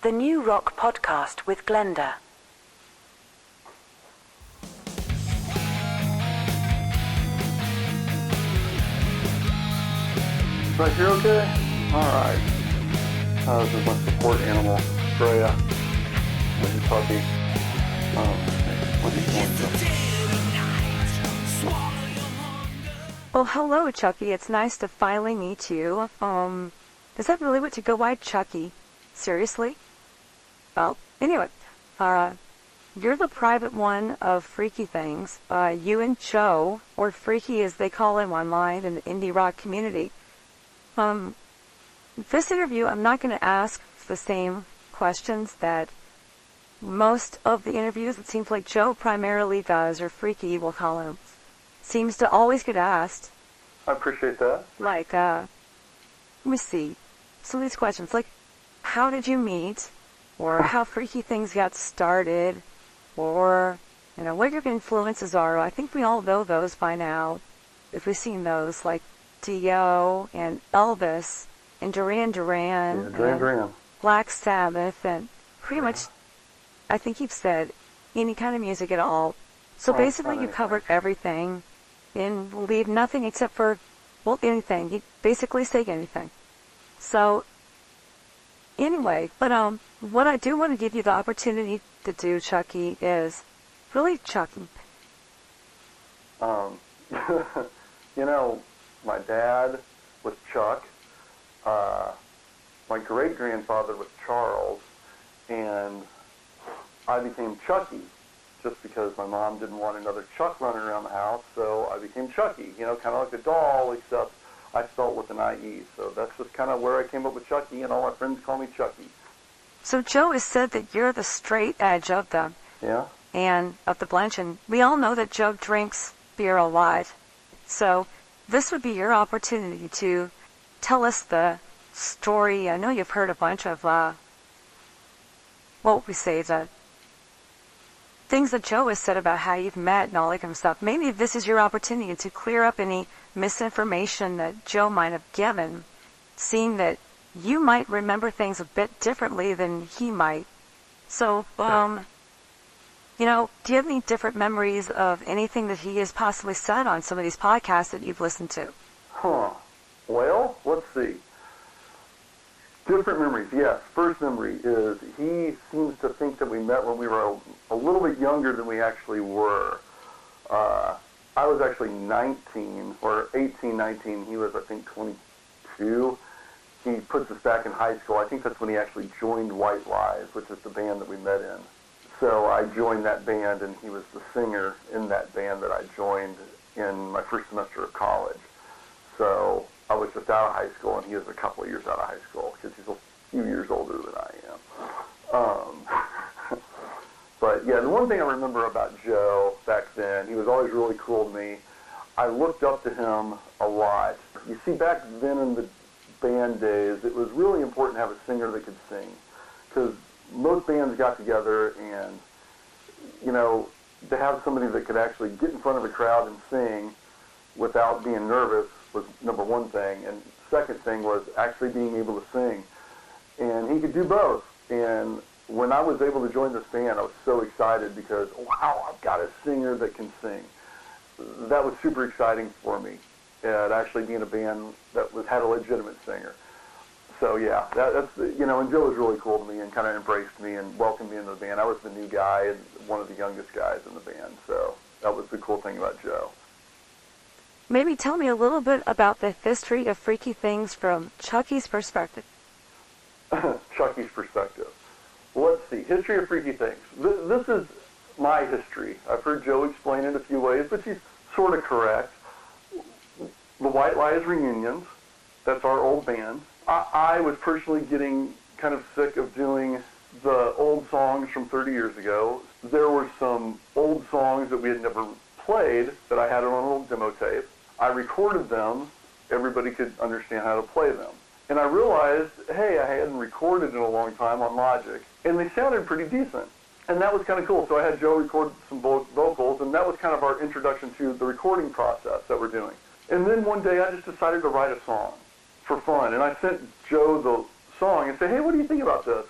The New Rock Podcast with Glenda. Right, you're okay? Alright. This is my support animal, Freya. With your puppy. What do you want to? Well, hello, Chuckie. It's nice to finally meet you. Is that really what to go by Chuckie? Seriously? Well, anyway, you're the private one of Freaky Things. You and Joe, or Freaky as they call him online in the indie rock community. This interview, I'm not going to ask the same questions that most of the interviews it seems like Joe primarily does, or Freaky, we'll call him, seems to always get asked. I appreciate that. Like, let me see. Some of these questions, like, how did you meet? Or how Freaky Things got started? Or, what your influences are. I think we all know those by now. If we've seen those, like Dio and Elvis and Duran Duran. Yeah, Duran Duran. Black Sabbath and pretty much, I think you've said, any kind of music at all. So basically you covered everything and leave nothing except for, well, anything. You basically say anything. So, anyway, but what I do want to give you the opportunity to do, Chuckie, is really Chuckie. My dad was Chuck. My great-grandfather was Charles. And I became Chuckie just because my mom didn't want another Chuck running around the house, so I became Chuckie, kind of like a doll, except I spelled with an I-E. So that's just kind of where I came up with Chuckie, and all my friends call me Chuckie. So Joe has said that you're the straight edge of them. Yeah? And of the bunch, and we all know that Joe drinks beer a lot. So this would be your opportunity to tell us the story. I know you've heard a bunch of, the things that Joe has said about how you've met and all that kind of stuff. Maybe this is your opportunity to clear up any misinformation that Joe might have given, seeing that you might remember things a bit differently than he might. So, do you have any different memories of anything that he has possibly said on some of these podcasts that you've listened to? Well, let's see. Different memories, yes. First memory is he seems to think that we met when we were a little bit younger than we actually were. I was actually 19, or 18, 19. He was, I think, 22. He puts us back in high school. I think that's when he actually joined White Lies, which is the band that we met in. So I joined that band, and he was the singer in that band that I joined in my first semester of college. So I was just out of high school, and he was a couple of years out of high school, because he's a few years older than I am. But yeah, the one thing I remember about Joe back then, he was always really cool to me. I looked up to him a lot. You see, back then in the band days, it was really important to have a singer that could sing, because most bands got together and, to have somebody that could actually get in front of a crowd and sing without being nervous was number one thing. And second thing was actually being able to sing. And he could do both. And when I was able to join this band, I was so excited because, wow, I've got a singer that can sing. That was super exciting for me, actually being a band that had a legitimate singer. So yeah, that's and Joe was really cool to me and kind of embraced me and welcomed me into the band. I was the new guy and one of the youngest guys in the band, so that was the cool thing about Joe. Maybe tell me a little bit about the history of Freaky Things from Chuckie's perspective. Chuckie's perspective. Well, let's see. History of Freaky Things. This is my history. I've heard Joe explain it a few ways, but she's sort of correct. The White Lies reunions, that's our old band. I was personally getting kind of sick of doing the old songs from 30 years ago. There were some old songs that we had never played that I had on an old demo tape. I recorded them. Everybody could understand how to play them. And I realized, hey, I hadn't recorded in a long time on Logic, and they sounded pretty decent. And that was kind of cool. So I had Joe record some vocals, and that was kind of our introduction to the recording process that we're doing. And then one day I just decided to write a song for fun. And I sent Joe the song and said, hey, what do you think about this?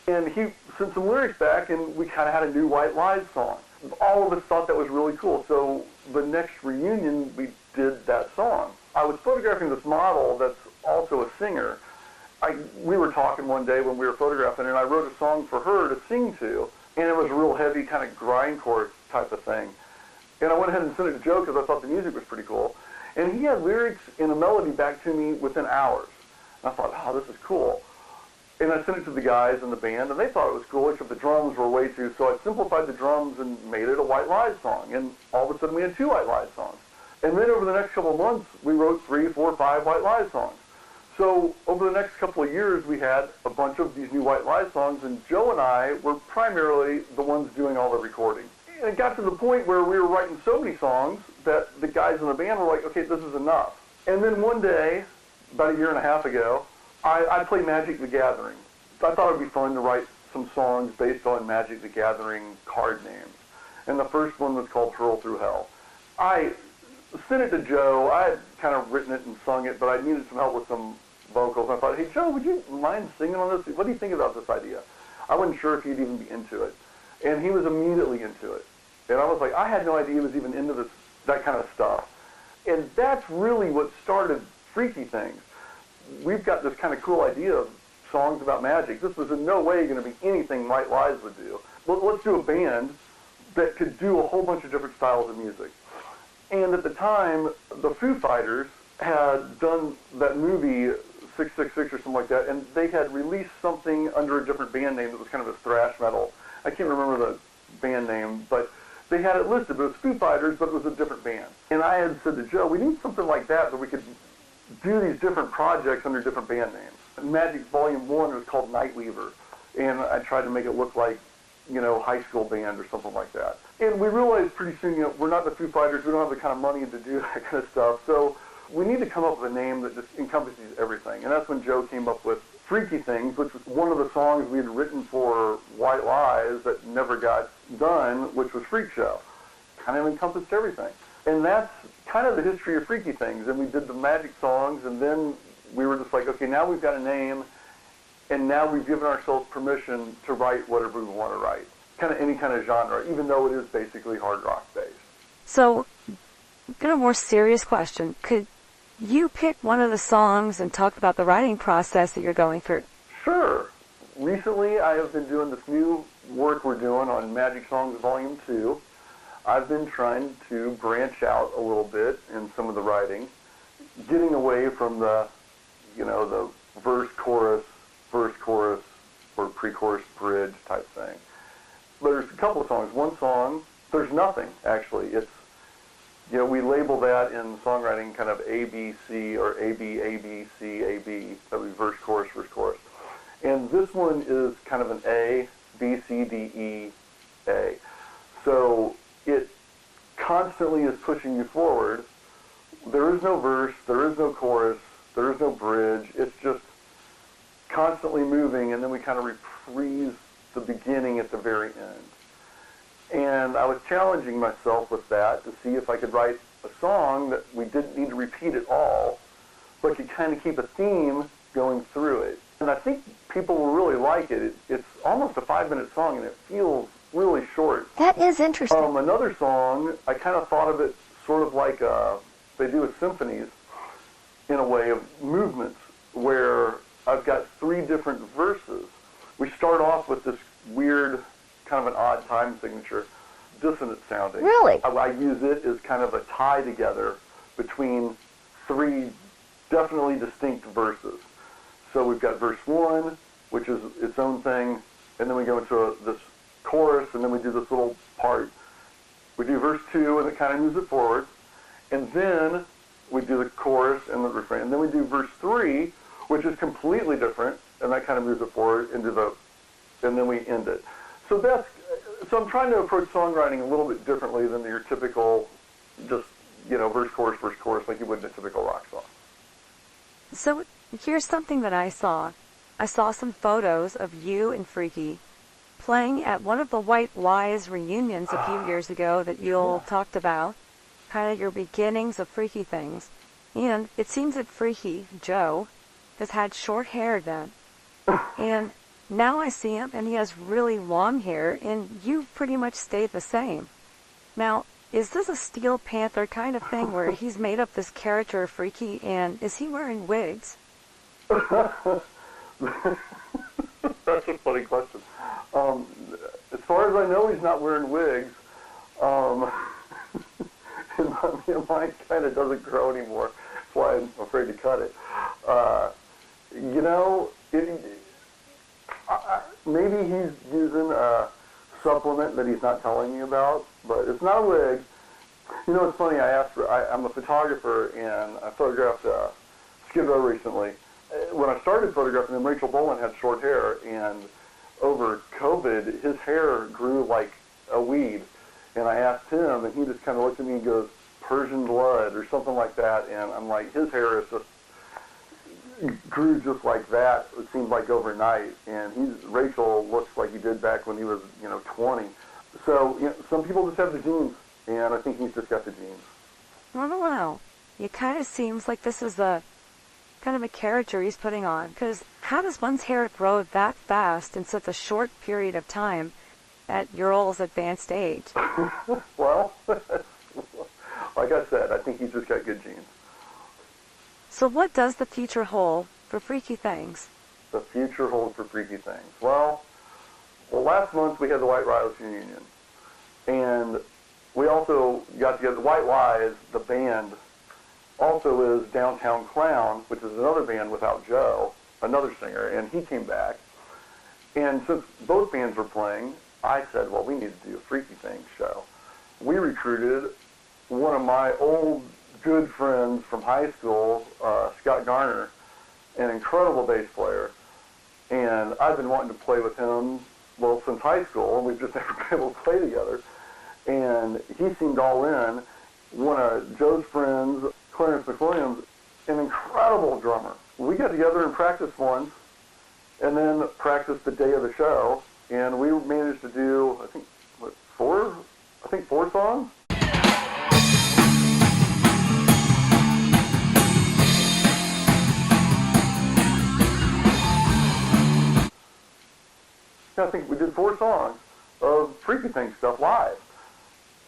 And he sent some lyrics back, and we kind of had a new White Lies song. All of us thought that was really cool. So the next reunion, we did that song. I was photographing this model that's also a singer. We were talking one day when we were photographing, and I wrote a song for her to sing to, and it was a real heavy kind of grindcore type of thing. And I went ahead and sent it to Joe because I thought the music was pretty cool. And he had lyrics and a melody back to me within hours. And I thought, oh, this is cool. And I sent it to the guys in the band, and they thought it was cool, except the drums were way too. So I simplified the drums and made it a White Lies song. And all of a sudden we had 2 White Lies songs. And then over the next couple of months, we wrote 3, 4, 5 White Lies songs. So over the next couple of years, we had a bunch of these new White Lies songs, and Joe and I were primarily the ones doing all the recording. And it got to the point where we were writing so many songs that the guys in the band were like, okay, this is enough. And then one day, about a year and a half ago, I played Magic the Gathering. I thought it would be fun to write some songs based on Magic the Gathering card names. And the first one was called Pearl Through Hell. I sent it to Joe. I had kind of written it and sung it, but I needed some help with some vocals. And I thought, hey, Joe, would you mind singing on this? What do you think about this idea? I wasn't sure if he'd even be into it. And he was immediately into it. And I was like, I had no idea he was even into that kind of stuff. And that's really what started Freaky Things. We've got this kind of cool idea of songs about magic. This was in no way going to be anything White Lies would do. Well, let's do a band that could do a whole bunch of different styles of music. And at the time, the Foo Fighters had done that movie 666 or something like that, and they had released something under a different band name that was kind of a thrash metal. I can't remember the band name, but they had it listed. It was Foo Fighters, but it was a different band. And I had said to Joe, we need something like that we could do these different projects under different band names. Magic Volume 1 was called Nightweaver, and I tried to make it look like, high school band or something like that. And we realized pretty soon, we're not the Foo Fighters, we don't have the kind of money to do that kind of stuff, so we need to come up with a name that just encompasses everything. And that's when Joe came up with Freaky Things, which was one of the songs we had written for White Lies that never got done, which was Freak Show. Kind of encompassed everything. And that's kind of the history of Freaky Things. And we did the magic songs, and then we were just like, okay, now we've got a name, and now we've given ourselves permission to write whatever we want to write. Kind of any kind of genre, even though it is basically hard rock based. So, got a more serious question. Could you pick one of the songs and talk about the writing process that you're going through? Sure. Recently, I have been doing this new work we're doing on Magic Songs Volume 2. I've been trying to branch out a little bit in some of the writing, getting away from the verse, chorus, or pre-chorus bridge type thing. There's a couple of songs. One song, there's nothing, actually. It's, we label that in songwriting kind of A, B, C, or A, B, A, B, C, A, B. That would be verse, chorus. And this one is kind of an A, B, C, D, E, A. So it constantly is pushing you forward. There is no verse, there is no chorus, there is no bridge. It's just constantly moving, and then we kind of reprise the beginning at the very end. And I was challenging myself with that to see if I could write a song that we didn't need to repeat at all, but could kind of keep a theme going through it. And I think people will really like it. It's almost a 5-minute song, and it feels really short. That is interesting. Another song, I kind of thought of it sort of like they do with symphonies, in a way of movements, where I've got 3 different verses. We start off with this weird, kind of an odd time signature, dissonant sounding. Really? I use it as kind of a tie together between 3 definitely distinct verses. So we've got verse 1, which is its own thing, and then we go into this chorus, and then we do this little part. We do verse 2, and it kind of moves it forward, and then we do the chorus and the refrain, and then we do verse 3, which is completely different, and that kind of moves it forward and then we end it. So I'm trying to approach songwriting a little bit differently than your typical, just verse chorus like you would in a typical rock song. So here's something that I saw. I saw some photos of you and Freaky playing at one of the White Lies reunions a few years ago that you talked about, kind of your beginnings of Freaky Things. And it seems that Freaky, Joe, has had short hair then. And now I see him and he has really long hair, and you pretty much stayed the same. Now, is this a Steel Panther kind of thing where he's made up this character Freaky, and is he wearing wigs? That's a funny question. As far as I know, he's not wearing wigs. And mine kind of doesn't grow anymore. That's why I'm afraid to cut it. Maybe he's using a supplement that he's not telling me about, but it's not a wig. You know, it's funny, I'm a photographer, and I photographed Skid Row recently. When I started photographing him, Rachel Bolan had short hair, and over COVID, his hair grew like a weed. And I asked him, and he just kind of looked at me and goes, Persian blood, or something like that. And I'm like, his hair is just grew just like that. It seemed like overnight. And Rachel looks like he did back when he was, 20. So, some people just have the genes, and I think he's just got the genes. I don't know. It kind of seems like this is a kind of a character he's putting on. Because how does one's hair grow that fast in such a short period of time at your old advanced age? Well, like I said, I think he's just got good genes. So what does the future hold for Freaky Things? The future holds for Freaky Things. Well, last month we had the White Lies reunion, and we also got together. White Lies, the band, also is Downtown Clown, which is another band without Joe, another singer, and he came back. And since both bands were playing, I said, well, we need to do a Freaky Things show. We recruited one of my old good friends from high school, Scott Garner, an incredible bass player, and I've been wanting to play with him, since high school, and we've just never been able to play together. And he seemed all in. One of Joe's friends, Clarence McWilliams, an incredible drummer. We got together and practiced once, and then practiced the day of the show, and we managed to do, I think, four songs? I think we did 4 songs of Freaky Things stuff live.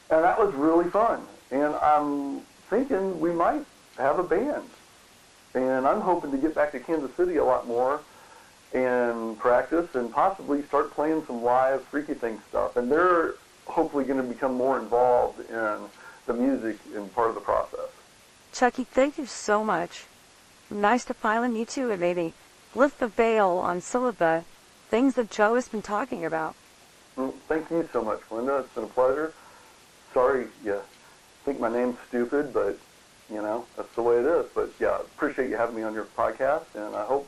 And that was really fun. And I'm thinking we might have a band. And I'm hoping to get back to Kansas City a lot more and practice and possibly start playing some live Freaky Things stuff. And they're hopefully going to become more involved in the music and part of the process. Chuckie, thank you so much. Nice to finally meet you and maybe lift the veil on some of the things that Joe has been talking about. Well, thank you so much, Glenda. It's been a pleasure. Sorry you think my name's stupid, but, that's the way it is. But, yeah, appreciate you having me on your podcast, and I hope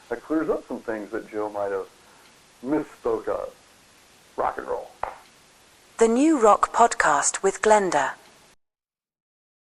that clears up some things that Joe might have misspoke of. Rock and roll. The New Rock Podcast with Glenda.